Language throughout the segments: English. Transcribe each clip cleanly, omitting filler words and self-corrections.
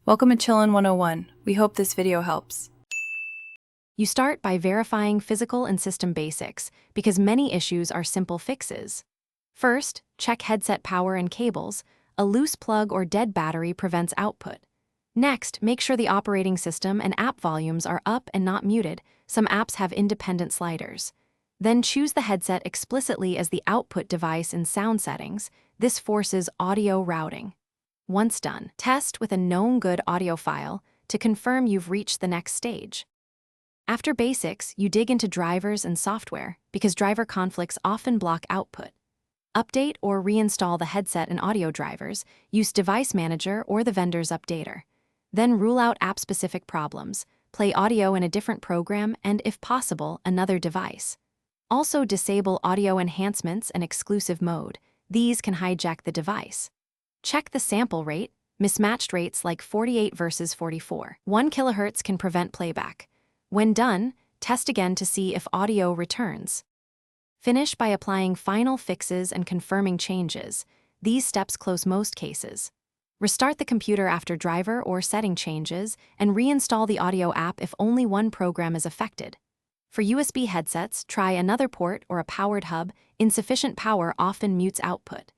Welcome to Chillin' 101. We hope this video helps. You start by verifying physical and system basics because many issues are simple fixes. First, check headset power and cables. A loose plug or dead battery prevents output. Next, make sure the operating system and app volumes are up and not muted. Some apps have independent sliders. Then choose the headset explicitly as the output device in sound settings. This forces audio routing. Once done, test with a known good audio file to confirm you've reached the next stage. After basics, you dig into drivers and software because driver conflicts often block output. Update or reinstall the headset and audio drivers, use Device Manager or the vendor's updater. Then rule out app-specific problems, play audio in a different program and, if possible, another device. Also disable audio enhancements and exclusive mode. These can hijack the device. Check the sample rate, mismatched rates like 48 versus 44. 1 kHz can prevent playback. When done, test again to see if audio returns. Finish by applying final fixes and confirming changes. These steps close most cases. Restart the computer after driver or setting changes and reinstall the audio app if only one program is affected. For USB headsets, try another port or a powered hub. Insufficient power often mutes output.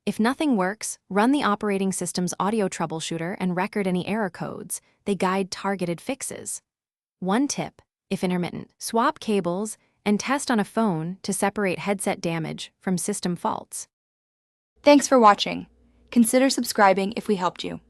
If nothing works, run the operating system's audio troubleshooter and record any error codes. They guide targeted fixes. One tip, if intermittent, swap cables and test on a phone to separate headset damage from system faults. Thanks for watching. Consider subscribing if we helped you.